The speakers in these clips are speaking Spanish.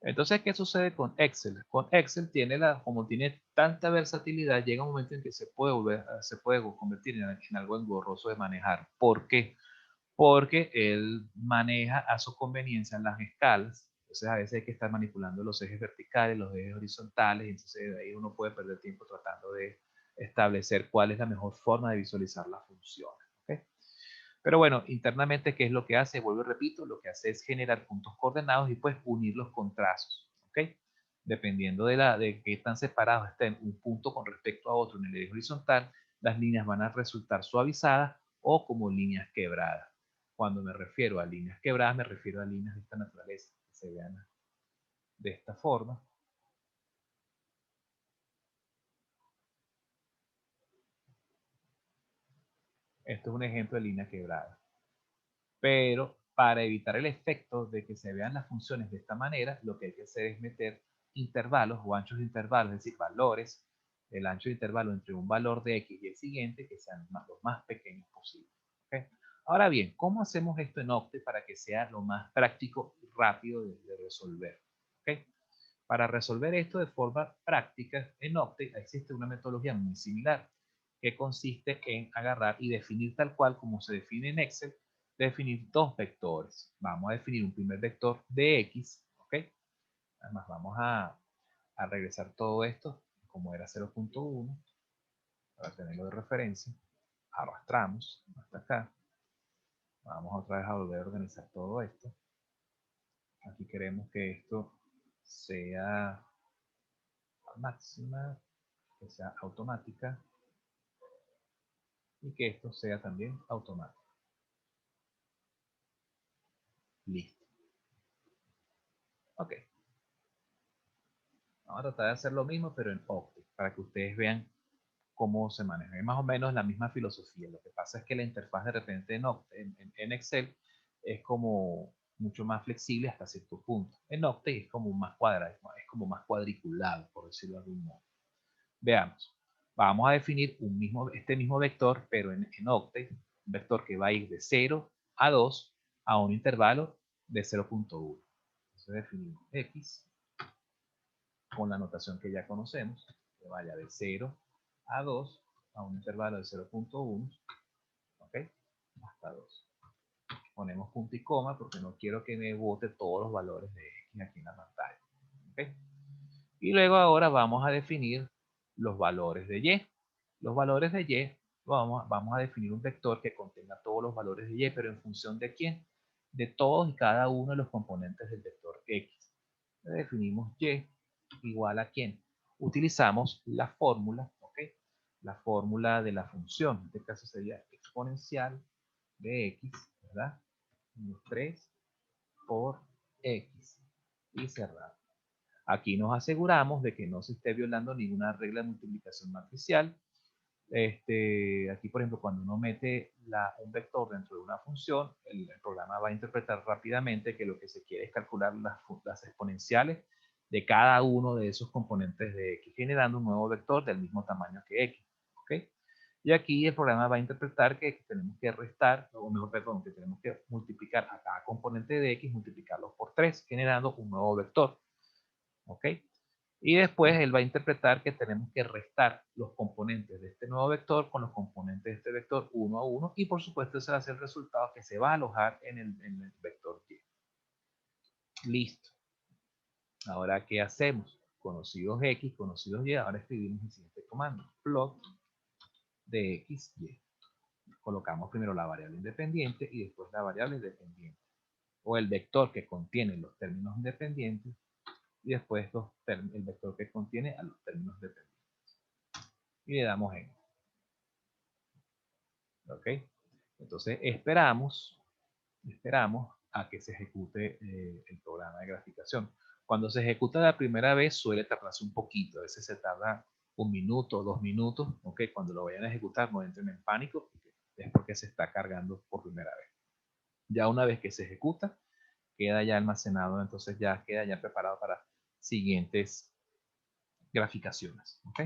Entonces, ¿qué sucede con Excel? Con Excel como tiene tanta versatilidad, llega un momento en que se puede convertir en algo engorroso de manejar. ¿Por qué? Porque él maneja a su conveniencia las escalas. Entonces, a veces hay que estar manipulando los ejes verticales, los ejes horizontales, y entonces de ahí uno puede perder tiempo tratando de establecer cuál es la mejor forma de visualizar las funciones. ¿Ok? Pero bueno, internamente, ¿qué es lo que hace? Vuelvo y repito, lo que hace es generar puntos coordenados y pues unirlos con trazos, ¿ok? Dependiendo de qué tan separados estén un punto con respecto a otro en el eje horizontal, las líneas van a resultar suavizadas o como líneas quebradas. Cuando me refiero a líneas quebradas, me refiero a líneas de esta naturaleza, que se vean de esta forma. Esto es un ejemplo de línea quebrada. Pero para evitar el efecto de que se vean las funciones de esta manera, lo que hay que hacer es meter intervalos o anchos de intervalos, es decir, valores, el ancho de intervalo entre un valor de x y el siguiente, que sean los más pequeños posibles. ¿Okay? Ahora bien, ¿cómo hacemos esto en Octave para que sea lo más práctico y rápido de resolver? ¿Okay? Para resolver esto de forma práctica, en Octave existe una metodología muy similar, que consiste en agarrar y definir tal cual como se define en Excel, definir dos vectores. Vamos a definir un primer vector de x, ¿ok? Además vamos a regresar todo esto como era 0.1 para tenerlo de referencia. Arrastramos hasta acá. Vamos otra vez a volver a organizar todo esto. Aquí queremos que esto sea máxima, que sea automática y que esto sea también automático. Listo. Ok. Vamos a tratar de hacer lo mismo, pero en Octave, para que ustedes vean cómo se maneja. Es más o menos la misma filosofía. Lo que pasa es que la interfaz de repente en Excel es como mucho más flexible hasta cierto punto. En Octave es como más cuadrado, es como más cuadriculado, por decirlo de algún modo. Veamos. Vamos a definir este mismo vector, pero en Octave, un vector que va a ir de 0 a 2 a un intervalo de 0.1. Entonces definimos x con la notación que ya conocemos, que vaya de 0 a 2 a un intervalo de 0.1, ¿ok? Hasta 2. Ponemos punto y coma porque no quiero que me bote todos los valores de x aquí en la pantalla, ¿ok? Y luego ahora vamos a definir los valores de y. Los valores de y, vamos a definir un vector que contenga todos los valores de y, pero en función de quién, de todos y cada uno de los componentes del vector x. Le definimos y igual a quién. Utilizamos la fórmula, ¿ok? La fórmula de la función, en este caso sería exponencial de x, ¿verdad? 3 por x y cerrado. Aquí nos aseguramos de que no se esté violando ninguna regla de multiplicación matricial. Aquí, por ejemplo, cuando uno mete un vector dentro de una función, el programa va a interpretar rápidamente que lo que se quiere es calcular las exponenciales de cada uno de esos componentes de x, generando un nuevo vector del mismo tamaño que x. ¿Okay? Y aquí el programa va a interpretar que tenemos que restar, o mejor, perdón, que tenemos que multiplicar a cada componente de x, multiplicarlos por 3, generando un nuevo vector. ¿Ok? Y después él va a interpretar que tenemos que restar los componentes de este nuevo vector con los componentes de este vector uno a uno, y por supuesto ese va a ser el resultado que se va a alojar en el vector y. Listo. Ahora, ¿qué hacemos? Conocidos x, conocidos y, ahora escribimos el siguiente comando. Plot de x, y. Colocamos primero la variable independiente y después la variable dependiente. O el vector que contiene los términos independientes y después el vector que contiene a los términos dependientes. Y le damos en. ¿Ok? Entonces esperamos a que se ejecute el programa de graficación. Cuando se ejecuta la primera vez suele tardarse un poquito, a veces se tarda 1 minuto, 2 minutos, ¿ok? Cuando lo vayan a ejecutar no entren en pánico, es porque se está cargando por primera vez. Ya una vez que se ejecuta, queda ya almacenado, entonces ya queda ya preparado para siguientes graficaciones, ¿ok?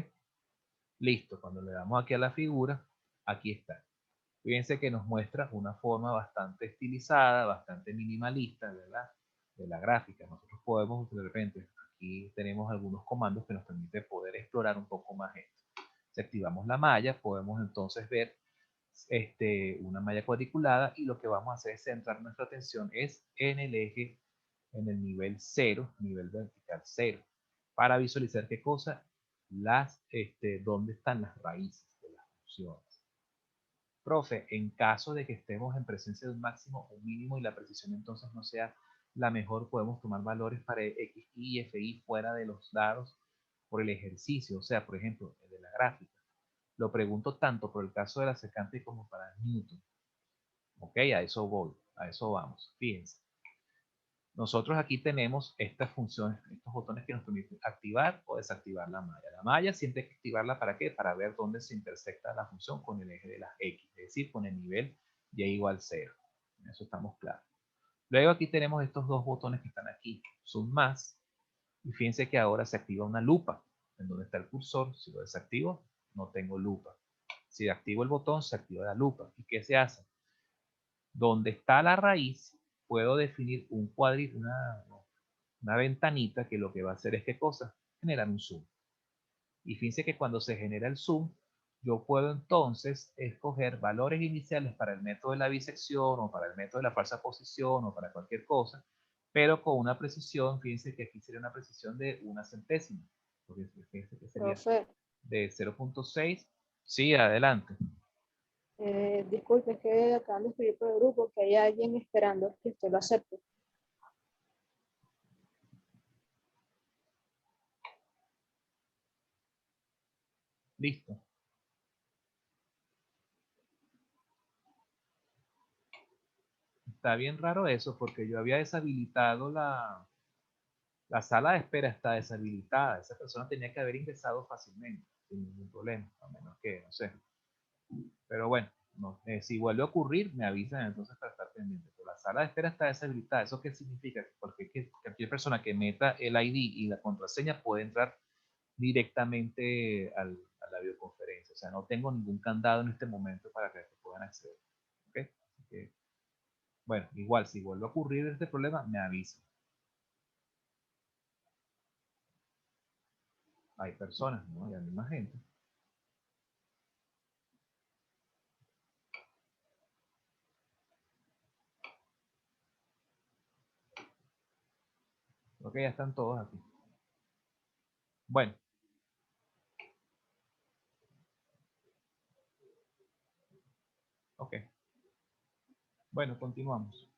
Listo, cuando le damos aquí a la figura, aquí está. Fíjense que nos muestra una forma bastante estilizada, bastante minimalista, ¿verdad? de la gráfica. Nosotros podemos, de repente, aquí tenemos algunos comandos que nos permiten poder explorar un poco más esto. Si activamos la malla, podemos entonces ver una malla cuadriculada, y lo que vamos a hacer es centrar nuestra atención es en el eje, en el nivel 0, nivel vertical 0, para visualizar qué cosa, dónde están las raíces de las funciones. Profe, en caso de que estemos en presencia de un máximo o un mínimo y la precisión entonces no sea la mejor, podemos tomar valores para XY y FI fuera de los dados por el ejercicio, o sea, por ejemplo, el de la gráfica. Lo pregunto tanto por el caso de la secante como para Newton. Ok, a eso voy, a eso vamos. Fíjense. Nosotros aquí tenemos estas funciones, estos botones que nos permiten activar o desactivar la malla. La malla siempre hay que activarla, ¿para qué? Para ver dónde se intersecta la función con el eje de las X, es decir, con el nivel y igual 0. En eso estamos claros. Luego aquí tenemos estos dos botones que están aquí, zoom más, y fíjense que ahora se activa una lupa, en donde está el cursor. Si lo desactivo, no tengo lupa. Si activo el botón, se activa la lupa. ¿Y qué se hace? Donde está la raíz, puedo definir un cuadrito, una ventanita que lo que va a hacer es, ¿qué cosa? Generar un zoom. Y fíjense que cuando se genera el zoom, yo puedo entonces escoger valores iniciales para el método de la bisección o para el método de la falsa posición o para cualquier cosa, pero con una precisión. Fíjense que aquí sería una precisión de una centésima, porque fíjense que sería Profe, de 0.6. Sí, adelante. disculpe, es que acaban de escribir por el grupo que hay alguien esperando que usted lo acepte. Listo. Está bien raro eso, porque yo había deshabilitado la sala de espera. Está deshabilitada. Esa persona tenía que haber ingresado fácilmente, sin ningún problema, a menos que, no sé. Pero bueno, no, si vuelve a ocurrir, me avisan entonces para estar pendiente. Pero la sala de espera está deshabilitada. ¿Eso qué significa? Porque cualquier persona que meta el ID y la contraseña puede entrar directamente a la videoconferencia. O sea, no tengo ningún candado en este momento para que puedan acceder. ¿Ok? Así que, bueno, igual, si vuelve a ocurrir este problema, me avisan. Hay personas, ¿no? Hay misma gente. Ok, ya están todos aquí. Bueno, ok. Bueno, continuamos.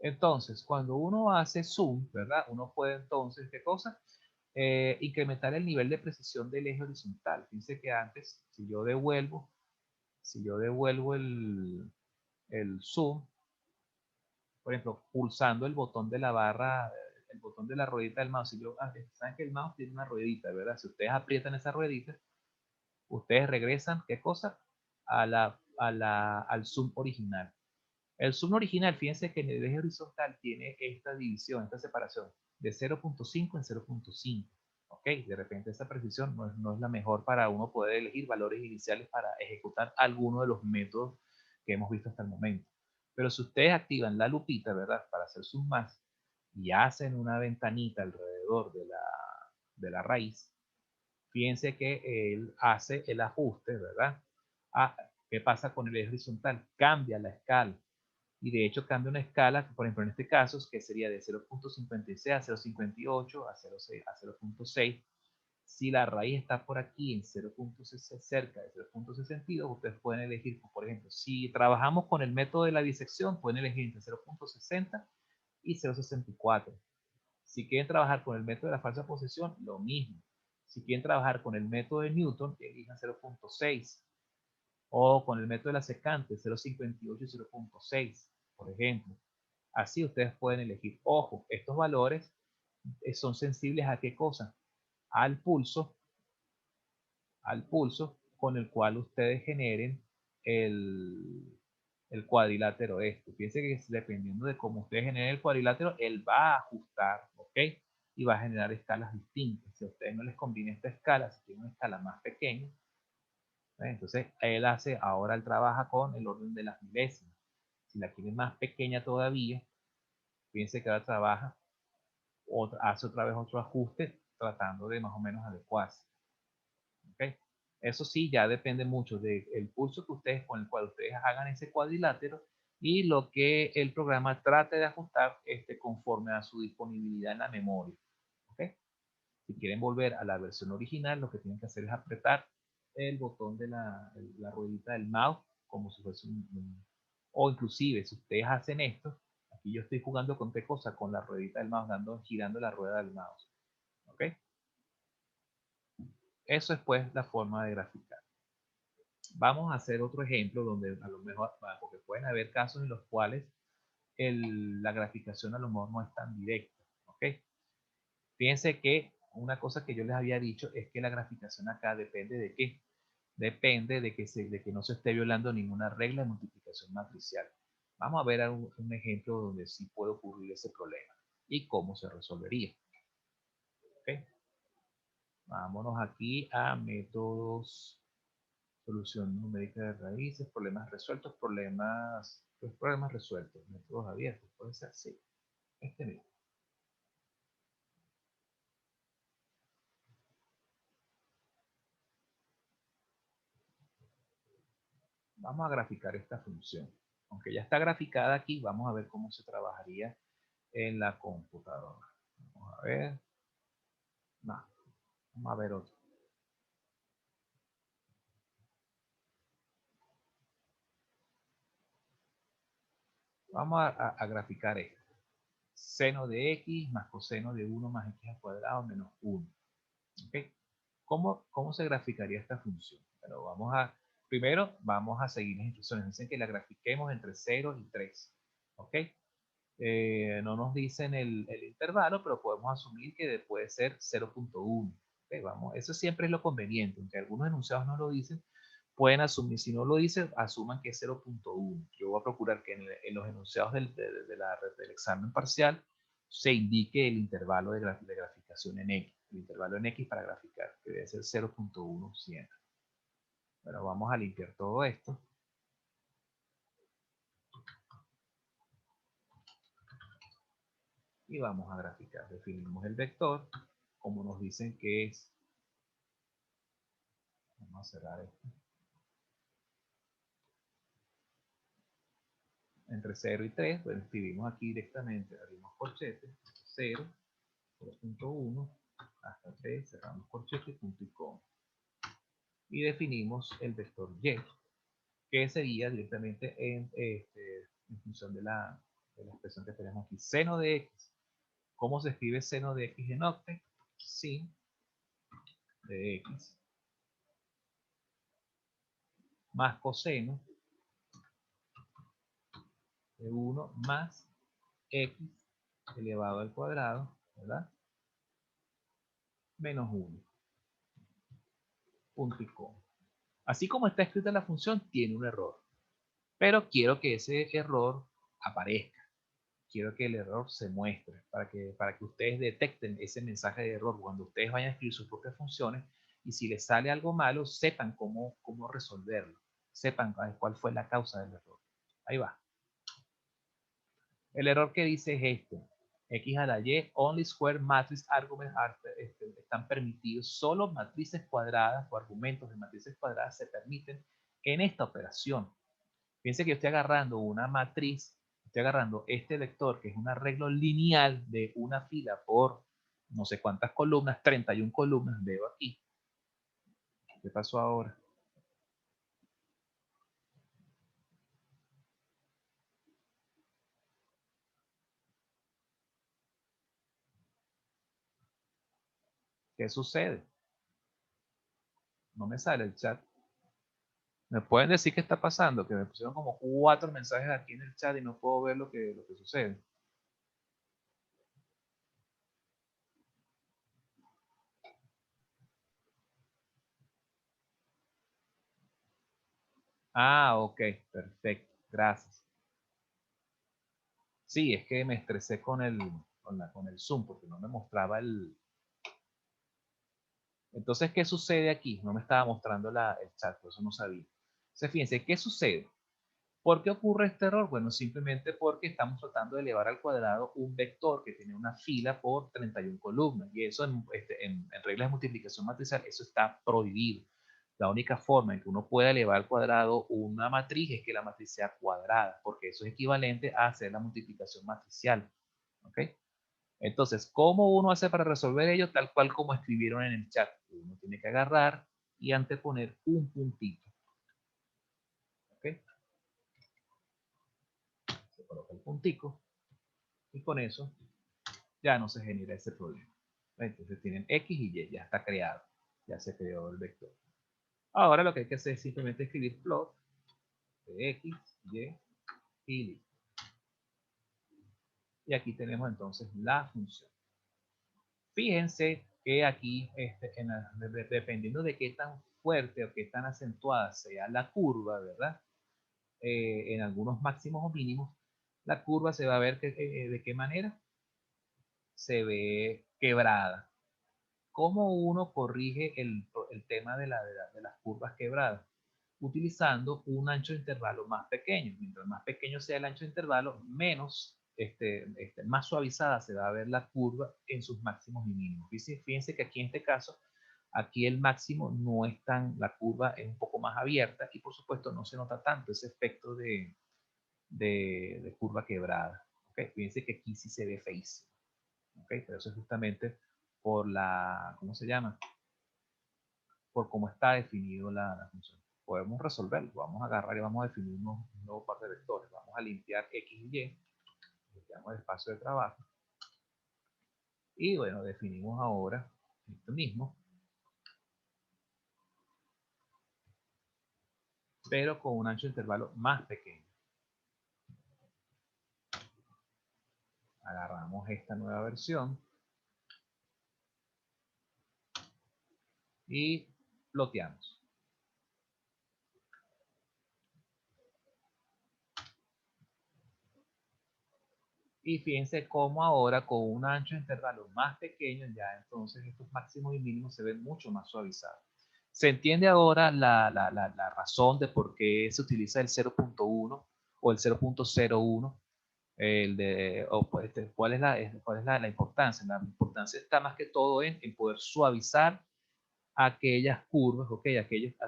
Entonces, cuando uno hace zoom, ¿verdad? Uno puede entonces, ¿qué cosa? Incrementar el nivel de precisión del eje horizontal. Fíjense que antes, si yo devuelvo el zoom, por ejemplo, pulsando el botón de la barra, el botón de la ruedita del mouse. Saben que el mouse tiene una ruedita, ¿verdad? Si ustedes aprietan esa ruedita, ustedes regresan, ¿qué cosa? Al zoom original. El zoom original, fíjense que en el eje horizontal tiene esta división, esta separación de 0.5 en 0.5. Ok, de repente esa precisión no es la mejor para uno poder elegir valores iniciales para ejecutar alguno de los métodos que hemos visto hasta el momento. Pero si ustedes activan la lupita, ¿verdad? Para hacer zoom más y hacen una ventanita alrededor de la raíz, fíjense que él hace el ajuste, ¿verdad? ¿Qué pasa con el eje horizontal? Cambia la escala. Y de hecho cambia una escala, por ejemplo en este caso, que sería de 0.56 a 0.58 a 0.6 a 0.6. Si la raíz está por aquí en 0.6, cerca de 0.62, ustedes pueden elegir, por ejemplo, si trabajamos con el método de la disección, pueden elegir entre 0.60 y 0.64. Si quieren trabajar con el método de la falsa posición, lo mismo. Si quieren trabajar con el método de Newton, elijan 0.6. O con el método de la secante, 0.58 y 0.6, por ejemplo. Así ustedes pueden elegir. Ojo, estos valores son sensibles a qué cosa? Al pulso, con el cual ustedes generen el cuadrilátero este. Fíjense que dependiendo de cómo ustedes generen el cuadrilátero, él va a ajustar, ¿ok? Y va a generar escalas distintas. Si a ustedes no les conviene esta escala, si tienen una escala más pequeña, Entonces, él trabaja con el orden de las milésimas. Si la quiere más pequeña todavía, fíjense que ahora trabaja, hace otra vez otro ajuste, tratando de más o menos adecuarse. ¿Okay? Eso sí, ya depende mucho del pulso que ustedes, con el cual ustedes hagan ese cuadrilátero y lo que el programa trate de ajustar conforme a su disponibilidad en la memoria. ¿Okay? Si quieren volver a la versión original, lo que tienen que hacer es apretar el botón de la ruedita del mouse, como si fuese o inclusive, si ustedes hacen esto, aquí yo estoy jugando con qué cosa, con la ruedita del mouse, girando la rueda del mouse. ¿Ok? Eso es pues la forma de graficar. Vamos a hacer otro ejemplo donde a lo mejor, porque pueden haber casos en los cuales la graficación a lo mejor no es tan directa. ¿Ok? Fíjense que una cosa que yo les había dicho es que la graficación acá depende de qué. Depende de que no se esté violando ninguna regla de multiplicación matricial. Vamos a ver un ejemplo donde sí puede ocurrir ese problema y cómo se resolvería. ¿Okay? Vámonos aquí a métodos, solución numérica de raíces, problemas resueltos, problemas resueltos, métodos abiertos, puede ser, sí, este mismo. Vamos a graficar esta función. Aunque ya está graficada aquí, vamos a ver cómo se trabajaría en la computadora. Vamos a ver. No, vamos a ver otro. Vamos a graficar esto. Seno de x más coseno de 1 más x al cuadrado menos 1. ¿Okay? ¿Cómo se graficaría esta función? Bueno, primero vamos a seguir las instrucciones. Dicen que la grafiquemos entre 0 y 3. ¿Ok? No nos dicen el intervalo, pero podemos asumir que puede ser 0.1. ¿Okay? Vamos, eso siempre es lo conveniente, aunque algunos enunciados no lo dicen, pueden asumir, si no lo dicen, asuman que es 0.1. Yo voy a procurar que en los enunciados del examen parcial se indique el intervalo de graficación en X, el intervalo en X para graficar, que debe ser 0.1 siempre. Bueno, vamos a limpiar todo esto. Y vamos a graficar. Definimos el vector, como nos dicen que es. Vamos a cerrar esto. Entre 0 y 3, pues escribimos aquí directamente, abrimos corchete, 0, 0.1, hasta 3, cerramos corchete, punto y coma. Y definimos el vector y, que sería directamente en función de la expresión que tenemos aquí. Seno de x. ¿Cómo se escribe seno de x en octet? Sin de x más coseno de 1 más x elevado al cuadrado, ¿verdad? Menos 1. Punto y coma. Así como está escrita la función, tiene un error. Pero quiero que ese error aparezca. Quiero que el error se muestre para que ustedes detecten ese mensaje de error cuando ustedes vayan a escribir sus propias funciones y si les sale algo malo, sepan cómo resolverlo. Sepan cuál fue la causa del error. Ahí va. El error que dice es este. X a la Y, only square matrix arguments están permitidos. Solo matrices cuadradas o argumentos de matrices cuadradas se permiten en esta operación. Fíjense que yo estoy agarrando una matriz, estoy agarrando este vector, que es un arreglo lineal de una fila por no sé cuántas columnas, 31 columnas, veo aquí. ¿Qué pasó ahora? ¿Qué sucede? No me sale el chat. ¿Me pueden decir qué está pasando? Que me pusieron como 4 mensajes aquí en el chat y no puedo ver lo que sucede. Ah, ok, perfecto, gracias. Sí, es que me estresé con el Zoom porque no me mostraba Entonces, ¿qué sucede aquí? No me estaba mostrando el chat, por eso no sabía. Entonces, fíjense, ¿qué sucede? ¿Por qué ocurre este error? Bueno, simplemente porque estamos tratando de elevar al cuadrado un vector que tiene una fila por 31 columnas. Y eso en reglas de multiplicación matricial, eso está prohibido. La única forma en que uno pueda elevar al cuadrado una matriz es que la matriz sea cuadrada, porque eso es equivalente a hacer la multiplicación matricial. ¿Ok? Entonces, ¿cómo uno hace para resolver ello? Tal cual como escribieron en el chat. Uno tiene que agarrar y anteponer un puntito. ¿Ok? Se coloca el puntico y con eso ya no se genera ese problema. Entonces tienen X y Y, ya está creado. Ya se creó el vector. Ahora lo que hay que hacer es simplemente escribir plot de X, Y y listo. Y aquí tenemos entonces la función. Fíjense que aquí, dependiendo de qué tan fuerte o qué tan acentuada sea la curva, ¿verdad? En algunos máximos o mínimos, la curva se va a ver de qué manera se ve quebrada. ¿Cómo uno corrige el tema de las curvas quebradas? Utilizando un ancho de intervalo más pequeño. Mientras más pequeño sea el ancho de intervalo, menos, más suavizada se va a ver la curva en sus máximos y mínimos. Fíjense que aquí en este caso, aquí el máximo no es tan, la curva es un poco más abierta y por supuesto no se nota tanto ese efecto de curva quebrada. ¿Okay? Fíjense que aquí sí se ve feísimo. ¿Okay? Pero eso es justamente por la, ¿cómo se llama? Por cómo está definido la función. Podemos resolverlo. Vamos a agarrar y vamos a definir un nuevo par de vectores. Vamos a limpiar X y Y. Limpiamos el espacio de trabajo. Y bueno, definimos ahora esto mismo, pero con un ancho de intervalo más pequeño. Agarramos esta nueva versión y ploteamos. Y fíjense cómo ahora con un ancho de intervalo más pequeño, ya entonces estos máximos y mínimos se ven mucho más suavizados. Se entiende ahora la razón de por qué se utiliza el 0.1 o el 0.01. Pues, cuál es la importancia. La importancia está más que todo en poder suavizar aquellas curvas, okay, aquellos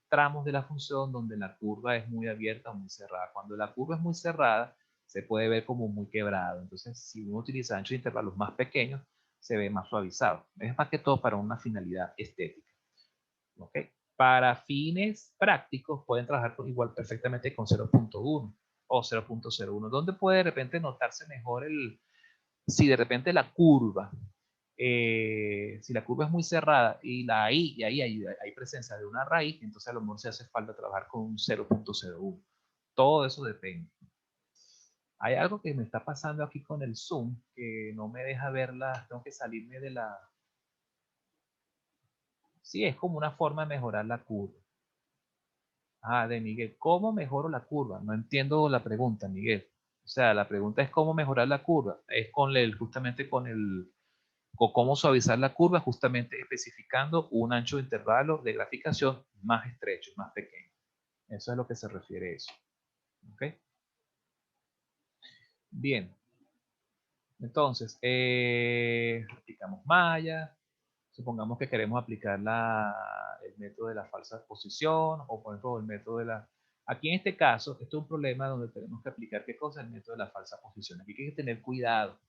tramos de la función donde la curva es muy abierta o muy cerrada. Cuando la curva es muy cerrada, se puede ver como muy quebrado. Entonces, si uno utiliza anchos de intervalos más pequeños, se ve más suavizado. Es más que todo para una finalidad estética. ¿Okay? Para fines prácticos, pueden trabajar igual perfectamente con 0.1 o 0.01, donde puede de repente notarse mejor si de repente la curva si la curva es muy cerrada y ahí hay presencia de una raíz, entonces a lo mejor se hace falta trabajar con un 0.01. Todo eso depende. Hay algo que me está pasando aquí con el Zoom que no me deja verla, tengo que salirme de la... Sí, es como una forma de mejorar la curva. Ah, de Miguel, ¿cómo mejoro la curva? No entiendo la pregunta, Miguel. O sea, la pregunta es cómo mejorar la curva. Es justamente con o cómo suavizar la curva, justamente especificando un ancho de intervalo de graficación más estrecho, más pequeño. Eso es lo que se refiere a eso. ¿Ok? Bien. Entonces, aplicamos malla. Supongamos que queremos aplicar el método de la falsa posición o por ejemplo el método de la... Aquí en este caso, esto es un problema donde tenemos que aplicar qué cosa, el método de la falsa posición. Aquí hay que tener cuidado.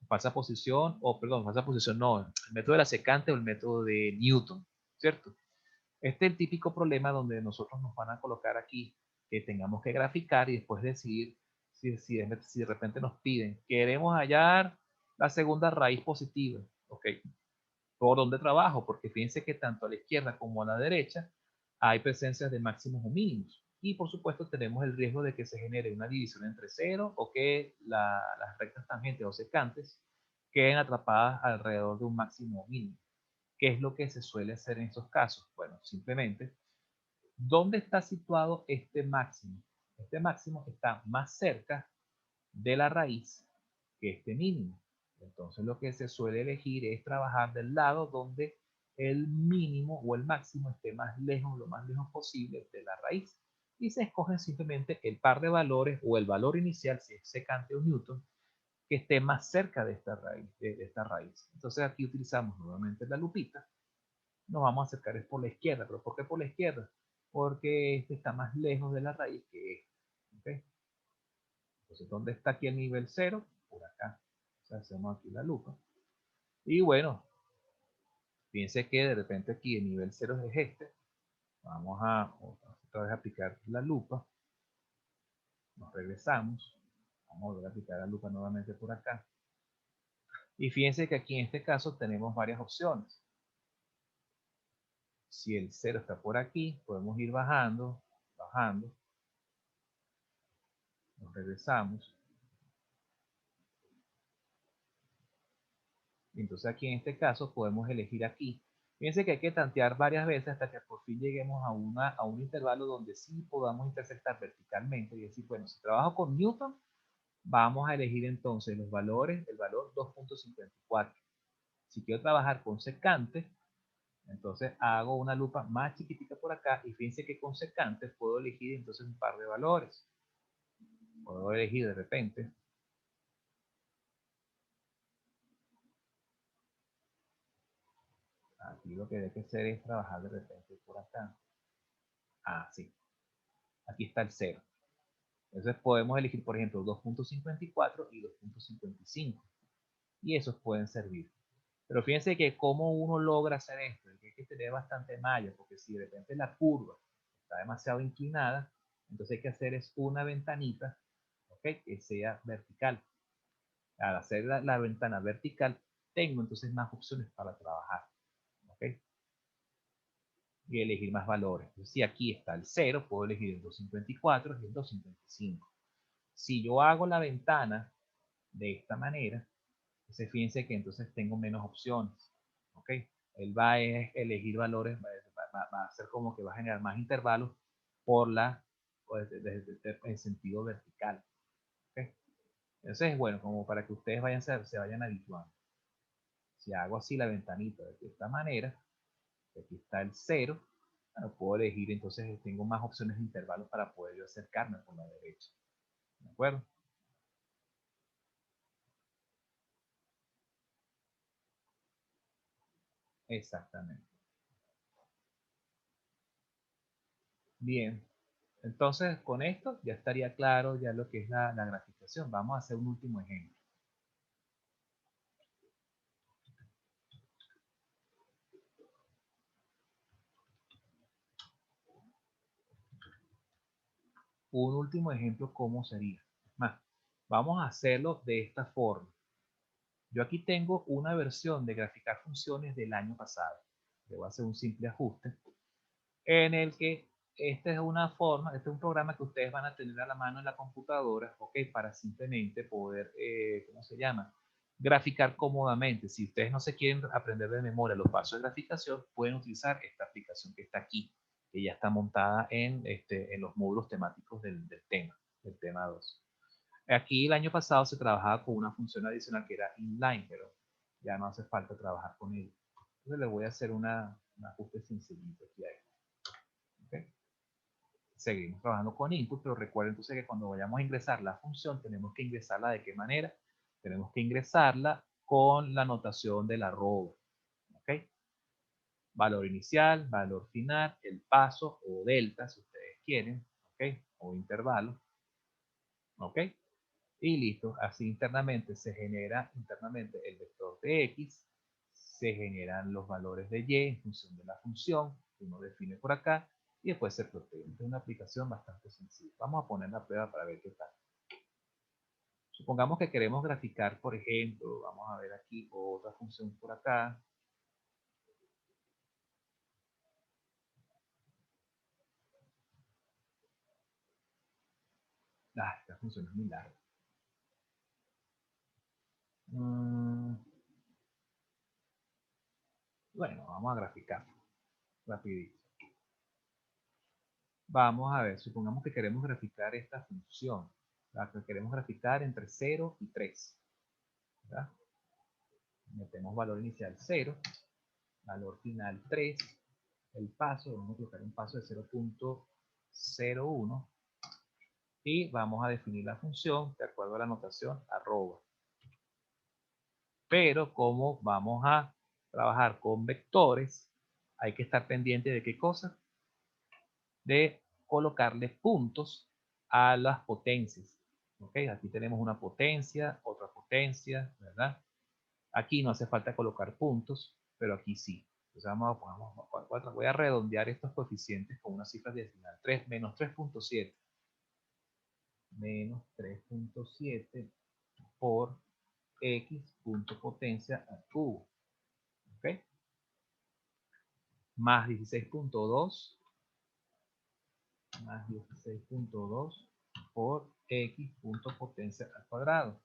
Falsa posición, o perdón, falsa posición no, el método de la secante o el método de Newton, ¿cierto? Este es el típico problema donde nosotros nos van a colocar aquí que tengamos que graficar y después decidir si de repente nos piden, queremos hallar la segunda raíz positiva, ¿ok? ¿Por dónde trabajo? Porque fíjense que tanto a la izquierda como a la derecha hay presencias de máximos o mínimos. Y por supuesto tenemos el riesgo de que se genere una división entre cero o que las rectas tangentes o secantes queden atrapadas alrededor de un máximo o mínimo. ¿Qué es lo que se suele hacer en estos casos? Bueno, simplemente, ¿dónde está situado este máximo? Este máximo está más cerca de la raíz que este mínimo. Entonces lo que se suele elegir es trabajar del lado donde el mínimo o el máximo esté más lejos, lo más lejos posible de la raíz. Y se escogen simplemente el par de valores o el valor inicial, si es secante o newton, que esté más cerca de esta raíz. Entonces aquí utilizamos nuevamente la lupita. Nos vamos a acercar es por la izquierda. ¿Pero por qué por la izquierda? Porque este está más lejos de la raíz que este. ¿Okay? Entonces, ¿dónde está aquí el nivel 0? Por acá. O sea, hacemos aquí la lupa. Y bueno, fíjense que de repente aquí el nivel 0 es este. Vamos a otra vez aplicar la lupa. Nos regresamos. Vamos a volver a aplicar la lupa nuevamente por acá. Y fíjense que aquí en este caso tenemos varias opciones. Si el 0 está por aquí, podemos ir bajando, bajando. Nos regresamos. Y entonces aquí en este caso podemos elegir aquí. Fíjense que hay que tantear varias veces hasta que por fin lleguemos a un intervalo donde sí podamos intersectar verticalmente y decir, bueno, si trabajo con Newton, vamos a elegir entonces los valores, el valor 2.54. Si quiero trabajar con secante, entonces hago una lupa más chiquitita por acá y fíjense que con secante puedo elegir entonces un par de valores. Puedo elegir de repente aquí lo que hay que hacer es trabajar de repente por acá. Ah, sí. Aquí está el 0. Entonces podemos elegir, por ejemplo, 2.54 y 2.55. Y esos pueden servir. Pero fíjense que cómo uno logra hacer esto, hay que tener bastante malla, porque si de repente la curva está demasiado inclinada, entonces hay que hacer es una ventanita, ¿okay? Que sea vertical. Al hacer la ventana vertical, tengo entonces más opciones para trabajar, ¿okay? Y elegir más valores. Entonces, si aquí está el 0, puedo elegir el 254 y el 255. Si yo hago la ventana de esta manera, entonces fíjense que entonces tengo menos opciones. ¿Ok? Él va a elegir valores, va a hacer como que va a generar más intervalos por en sentido vertical. ¿Ok? Entonces, bueno, como para que ustedes se vayan habituando. Si hago así la ventanita de esta manera, aquí está el 0, bueno, puedo elegir, entonces tengo más opciones de intervalos para poder yo acercarme por la derecha. ¿De acuerdo? Exactamente. Bien, entonces con esto ya estaría claro ya lo que es la graficación. Vamos a hacer un último ejemplo. Un último ejemplo, ¿cómo sería? Más, vamos a hacerlo de esta forma. Yo aquí tengo una versión de graficar funciones del año pasado. Le voy a hacer un simple ajuste en el que esta es una forma, este es un programa que ustedes van a tener a la mano en la computadora, ¿ok? Para simplemente poder, ¿cómo se llama? Graficar cómodamente. Si ustedes no se quieren aprender de memoria los pasos de graficación, pueden utilizar esta aplicación que está aquí, que ya está montada en los módulos temáticos del tema 2. Aquí el año pasado se trabajaba con una función adicional que era inline, pero ya no hace falta trabajar con ella. Entonces le voy a hacer un ajuste sencillito aquí a esto. ¿Okay? Seguimos trabajando con input, pero recuerden entonces que cuando vayamos a ingresar la función, tenemos que ingresarla de qué manera. Tenemos que ingresarla con la notación del arroba. ¿Ok? Valor inicial, valor final, el paso o delta, si ustedes quieren. ¿Ok? O intervalo. ¿Ok? Y listo. Así internamente se genera internamente el vector de X, se generan los valores de Y en función de la función que uno define por acá y después se protege. Es una aplicación bastante sencilla. Vamos a poner la prueba para ver qué tal. Supongamos que queremos graficar, por ejemplo, vamos a ver aquí otra función por acá. Esta función es muy larga. Bueno, vamos a graficar rapidito. Vamos a ver, supongamos que queremos graficar esta función. La que queremos graficar entre 0 y 3. ¿Verdad? metemos valor inicial 0, valor final 3, el paso, vamos a colocar un paso de 0.01 y vamos a definir la función de acuerdo a la notación arroba. Pero como vamos a trabajar con vectores, hay que estar pendiente de qué cosa, de colocarle puntos a las potencias. ¿Ok? Aquí tenemos una potencia, otra potencia, ¿verdad? Aquí no hace falta colocar puntos, pero aquí sí. Entonces voy a redondear estos coeficientes con una cifra decimal. 3, menos 3.7. Menos 3.7 por x punto potencia al cubo. ¿Ok? Más 16.2 más 16.2 por x punto potencia al cuadrado.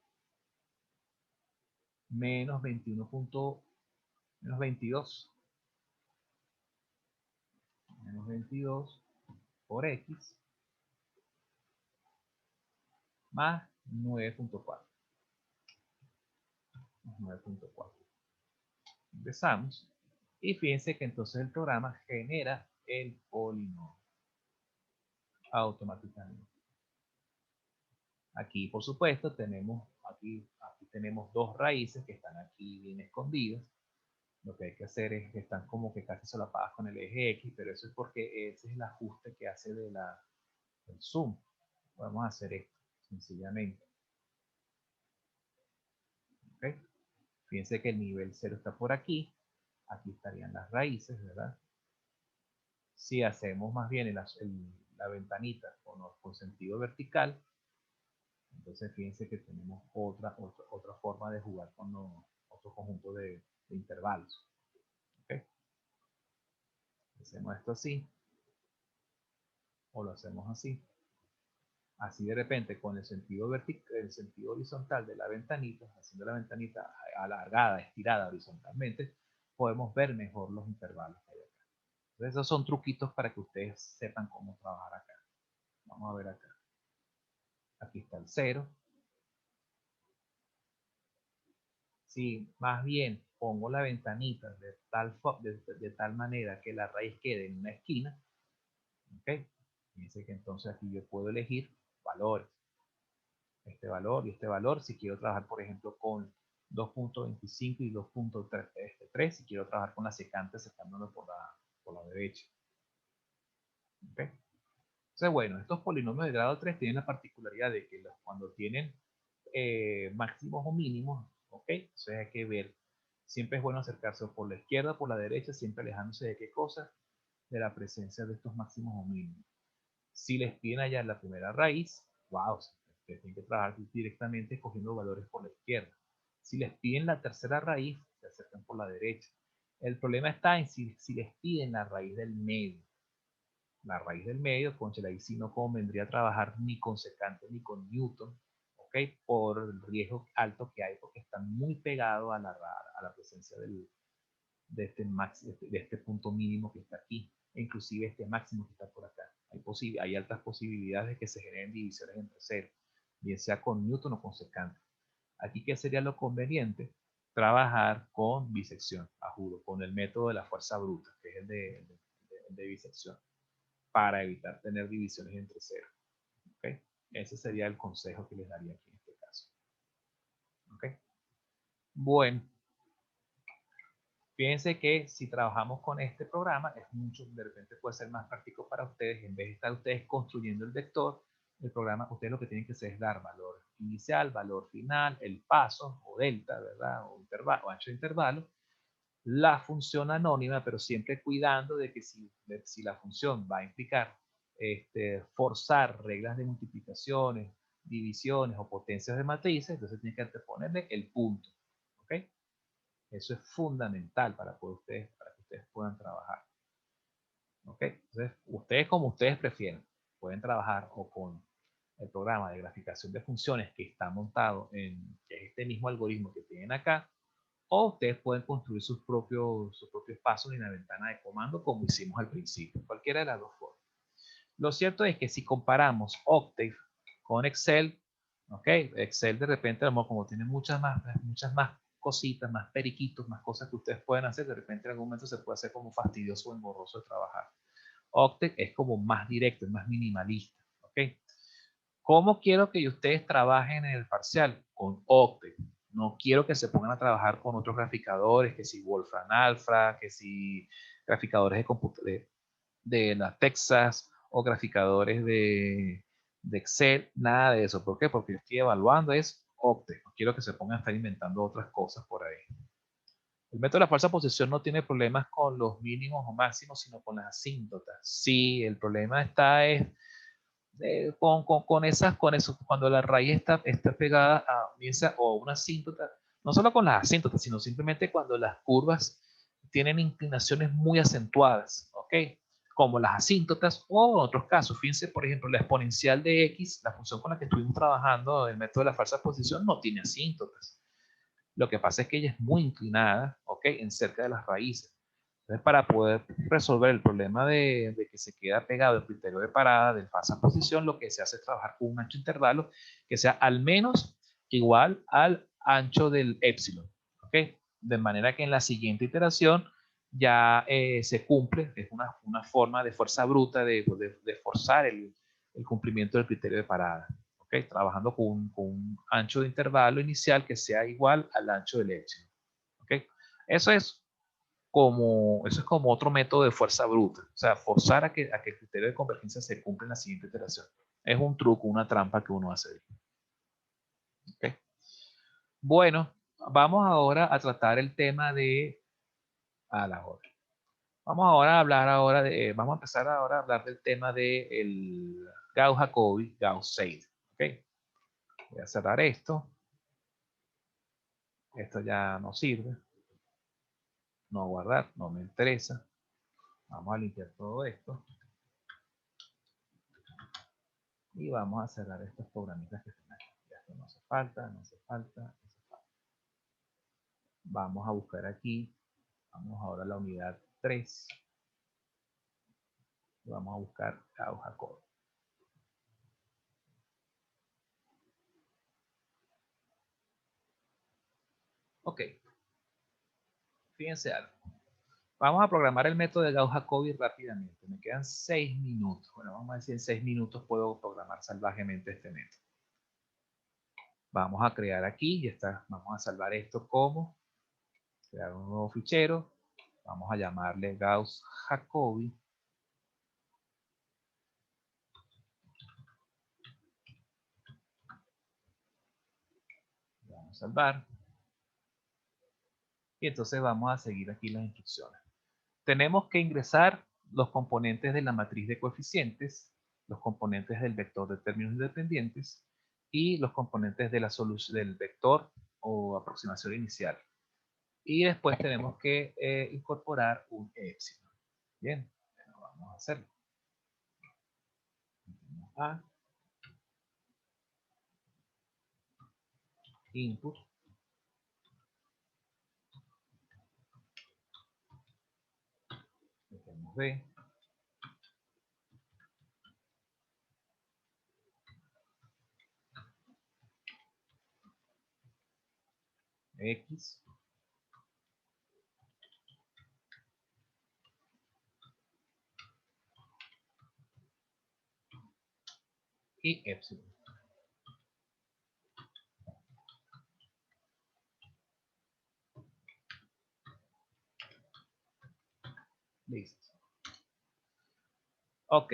Menos 21. Menos 22. Menos 22 por x más 9.4. 9.4. Empezamos. Y fíjense que entonces el programa genera el polinomio automáticamente. Aquí, por supuesto, aquí tenemos dos raíces que están aquí bien escondidas. Lo que hay que hacer es que están como que casi solapadas con el eje X, pero eso es porque ese es el ajuste que hace del zoom. Podemos hacer esto, sencillamente. ¿Okay? Fíjense que el nivel 0 está por aquí. Aquí estarían las raíces, ¿verdad? Si hacemos más bien la ventanita con sentido vertical, entonces fíjense que tenemos otra forma de jugar con otro conjunto de intervalos. ¿Okay? Hacemos esto así, o lo hacemos así. Así de repente con el sentido horizontal de la ventanita, haciendo la ventanita alargada, estirada horizontalmente, podemos ver mejor los intervalos que hay acá. Entonces esos son truquitos para que ustedes sepan cómo trabajar acá. Vamos a ver acá. Aquí está el 0. Si más bien pongo la ventanita de tal manera que la raíz quede en una esquina, ¿ok? Fíjense que entonces aquí yo puedo elegir valores. Este valor y este valor, si quiero trabajar, por ejemplo, con 2.25 y 2.3, si quiero trabajar con la secante acercándome por la derecha. ¿Okay? Entonces, bueno, estos polinomios de grado 3 tienen la particularidad de que cuando tienen máximos o mínimos, ¿ok? Entonces hay que ver, siempre es bueno acercarse por la izquierda o por la derecha, siempre alejándose de qué cosa, de la presencia de estos máximos o mínimos. Si les piden allá la primera raíz, wow, tienen que trabajar directamente cogiendo valores por la izquierda. Si les piden la tercera raíz, se acercan por la derecha. El problema está en si les piden la raíz del medio. La raíz del medio, concha, ahí sí no convendría trabajar ni con secante ni con Newton, ¿ok? Por el riesgo alto que hay, porque están muy pegados a la presencia de este punto mínimo que está aquí, e inclusive este máximo que está por acá. Hay altas posibilidades de que se generen divisiones entre cero, bien sea con Newton o con secante. Aquí, ¿qué sería lo conveniente? Trabajar con bisección, a juro, con el método de la fuerza bruta, que es el de bisección, para evitar tener divisiones entre cero. ¿Okay? Ese sería el consejo que les daría aquí en este caso. ¿Okay? Bueno, fíjense que si trabajamos con este programa, de repente puede ser más práctico para ustedes. En vez de estar ustedes construyendo el vector, el programa, ustedes lo que tienen que hacer es dar valor inicial, valor final, el paso o delta, ¿verdad? O intervalo, o ancho de intervalo, la función anónima, pero siempre cuidando de que si la función va a implicar forzar reglas de multiplicaciones, divisiones o potencias de matrices, entonces tiene que anteponerle el punto. ¿Ok? Eso es fundamental para que ustedes puedan trabajar. ¿Ok? Entonces, ustedes como ustedes prefieren, pueden trabajar o con el programa de graficación de funciones que está montado que es este mismo algoritmo que tienen acá, o ustedes pueden construir sus propios pasos en la ventana de comando como hicimos al principio, cualquiera de las dos formas. Lo cierto es que si comparamos Octave con Excel, ¿ok? Excel de repente, como tiene muchas más cositas, más periquitos, más cosas que ustedes pueden hacer, de repente en algún momento se puede hacer como fastidioso o engorroso de trabajar. Octet es como más directo, es más minimalista, ¿ok? ¿Cómo quiero que ustedes trabajen en el parcial? Con Octet. No quiero que se pongan a trabajar con otros graficadores, que si Wolfram Alpha, que si graficadores de la Texas o graficadores de Excel, nada de eso. ¿Por qué? Porque yo estoy evaluando es Octet. No quiero que se pongan a estar inventando otras cosas por ahí. El método de la falsa posición no tiene problemas con los mínimos o máximos, sino con las asíntotas. Sí, el problema está es con eso, cuando la raíz está pegada a o una asíntota, no solo con las asíntotas, sino simplemente cuando las curvas tienen inclinaciones muy acentuadas, ¿ok? Como las asíntotas o en otros casos, fíjense, por ejemplo, la exponencial de x, la función con la que estuvimos trabajando, el método de la falsa posición, no tiene asíntotas. Lo que pasa es que ella es muy inclinada, ¿ok? En cerca de las raíces. Entonces, para poder resolver el problema de que se queda pegado el criterio de parada, de falsa posición, lo que se hace es trabajar con un ancho de intervalo que sea al menos igual al ancho del épsilon, ¿ok? De manera que en la siguiente iteración ya se cumple, es una forma de fuerza bruta de forzar el cumplimiento del criterio de parada. ¿Okay? Trabajando con un ancho de intervalo inicial que sea igual al ancho del épsilon. ¿Okay? Eso es como otro método de fuerza bruta. O sea, forzar a que el criterio de convergencia se cumpla en la siguiente iteración. Es un truco, una trampa que uno hace. ¿Okay? Bueno, vamos ahora a tratar el tema de a la hora. Vamos ahora a hablar vamos a empezar ahora a hablar del tema de el Gauss-Jacobi, Gauss-Seidel. ¿Okay? Voy a cerrar esto. Esto ya no sirve. No guardar, no me interesa. Vamos a limpiar todo esto. Y vamos a cerrar estos programitas que están aquí. Esto no hace falta, no hace falta, no hace falta. Vamos a buscar aquí. Vamos ahora a la unidad 3. Y vamos a buscar Gauss-Jacobi. Ok. Fíjense algo. Vamos a programar el método de Gauss-Jacobi rápidamente. Me quedan 6 minutos. Bueno, vamos a decir en 6 minutos puedo programar salvajemente este método. Vamos a crear aquí, ya está. Vamos a salvar esto como crear un nuevo fichero. Vamos a llamarle Gauss-Jacobi. Vamos a salvar. Y entonces vamos a seguir aquí las instrucciones. Tenemos que ingresar los componentes de la matriz de coeficientes, los componentes del vector de términos independientes y los componentes de la solución del vector o aproximación inicial. Y después tenemos que incorporar un épsilon. Bien, bueno, vamos a hacerlo. A input metemos B X y épsilon. Listo. Ok.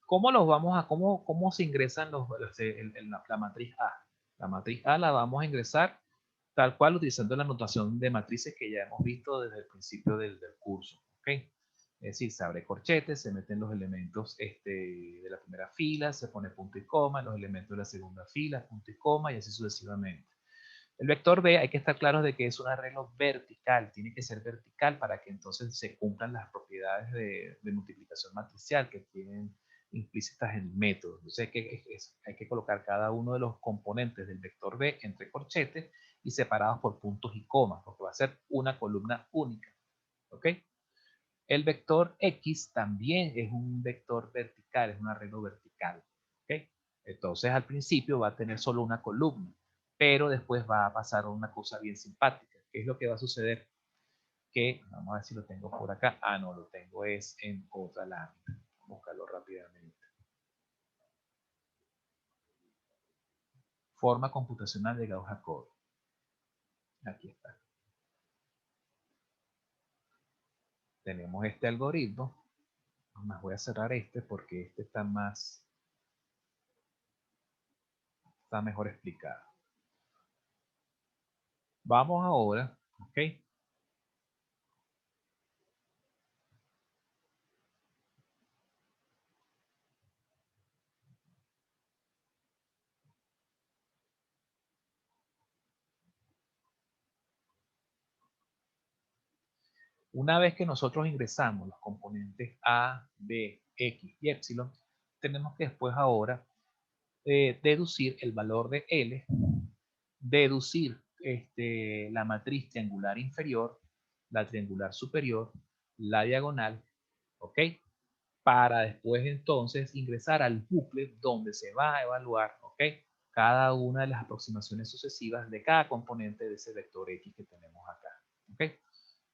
¿Cómo los vamos a, cómo se ingresan la matriz A? La matriz A la vamos a ingresar tal cual utilizando la notación de matrices que ya hemos visto desde el principio del curso. ¿Ok? Es decir, se abre corchete, se meten los elementos de la primera fila, se pone punto y coma, los elementos de la segunda fila, punto y coma, y así sucesivamente. El vector B hay que estar claros de que es un arreglo vertical, tiene que ser vertical para que entonces se cumplan las propiedades de multiplicación matricial que tienen implícitas en el método. Entonces hay que colocar cada uno de los componentes del vector B entre corchetes y separados por puntos y comas, porque va a ser una columna única. ¿Ok? El vector X también es un vector vertical, es un arreglo vertical. ¿Ok? Entonces al principio va a tener solo una columna, pero después va a pasar una cosa bien simpática. ¿Qué es lo que va a suceder? Que, vamos a ver si lo tengo por acá. Ah, no, lo tengo es en otra lámina. Vamos a buscarlo rápidamente. Forma computacional de Gauss-Jacobi. Aquí está. Tenemos este algoritmo. Más voy a cerrar este porque este está mejor explicado. Vamos ahora, ¿ok? Una vez que nosotros ingresamos los componentes A, B, X y Epsilon, tenemos que después ahora deducir el valor de L, deducir la matriz triangular inferior, la triangular superior, la diagonal, ¿ok? Para después entonces ingresar al bucle donde se va a evaluar, ¿ok? Cada una de las aproximaciones sucesivas de cada componente de ese vector X que tenemos acá, ¿ok?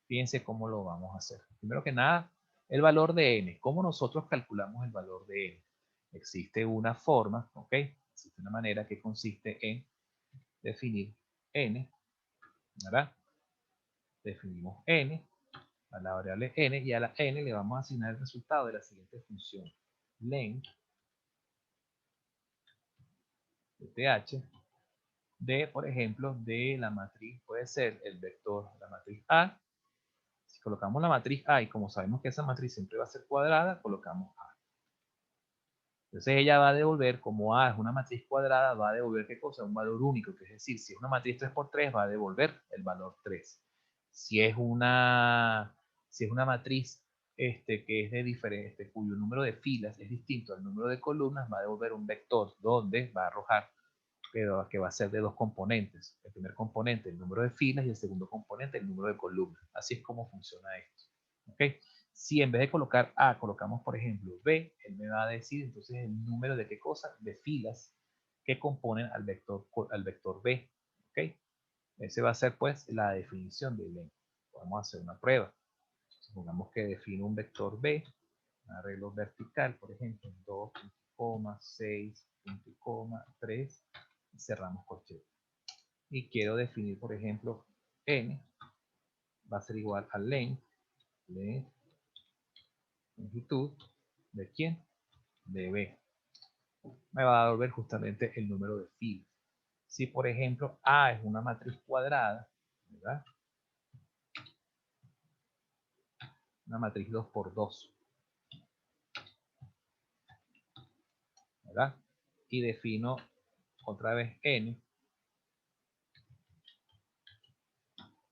Fíjense cómo lo vamos a hacer. Primero que nada, el valor de n. ¿Cómo nosotros calculamos el valor de n? Existe una forma, ¿ok? Existe una manera que consiste en definir n, ¿verdad? Definimos n, a la variable n, y a la n le vamos a asignar el resultado de la siguiente función. Len de th de, por ejemplo, de la matriz, puede ser el vector, la matriz A. Si colocamos la matriz A y como sabemos que esa matriz siempre va a ser cuadrada, colocamos A. Entonces ella va a devolver, como A es una matriz cuadrada, va a devolver ¿qué cosa? Un valor único, que es decir, si es una matriz 3×3, va a devolver el valor 3. Si es una matriz que es de diferente, cuyo número de filas es distinto al número de columnas, va a devolver un vector donde va a arrojar que va a ser de dos componentes. El primer componente, el número de filas, y el segundo componente, el número de columnas. Así es como funciona esto. ¿Ok? Si en vez de colocar A, colocamos, por ejemplo, B, él me va a decir entonces el número de qué cosa, de filas que componen al vector B. ¿Ok? Ese va a ser, pues, la definición del len. Vamos a hacer una prueba. Supongamos que defino un vector B, un arreglo vertical, por ejemplo, 2,6,3, y cerramos corchete. Y quiero definir, por ejemplo, n va a ser igual a len, longitud, ¿de quién? De B. Me va a devolver justamente el número de filas. Si, por ejemplo, A es una matriz cuadrada, ¿verdad? Una matriz 2×2, ¿verdad? Y defino otra vez n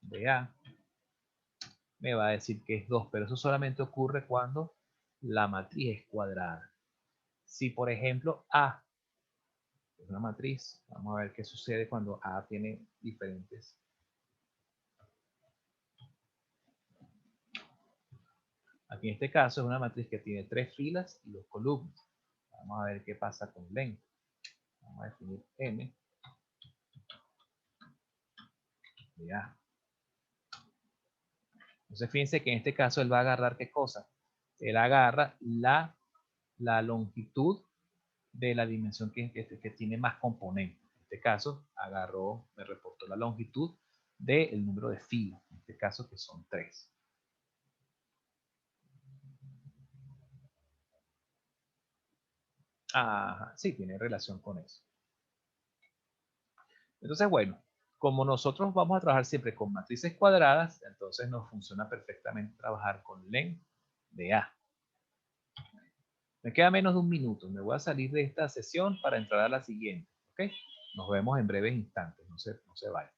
de A, me va a decir que es 2, pero eso solamente ocurre cuando la matriz es cuadrada. Si, por ejemplo, A es una matriz, vamos a ver qué sucede cuando A tiene diferentes. Aquí en este caso es una matriz que tiene 3 filas y 2 columnas. Vamos a ver qué pasa con len. Vamos a definir n de A. Entonces fíjense que en este caso él va a agarrar ¿qué cosa? Él agarra la longitud de la dimensión que tiene más componentes. En este caso agarró, me reportó la longitud del número de filas, en este caso que son 3. Ajá, sí, tiene relación con eso. Entonces, bueno, como nosotros vamos a trabajar siempre con matrices cuadradas, entonces nos funciona perfectamente trabajar con len de A. Me queda menos de un minuto. Me voy a salir de esta sesión para entrar a la siguiente. ¿Ok? Nos vemos en breves instantes. No se vayan.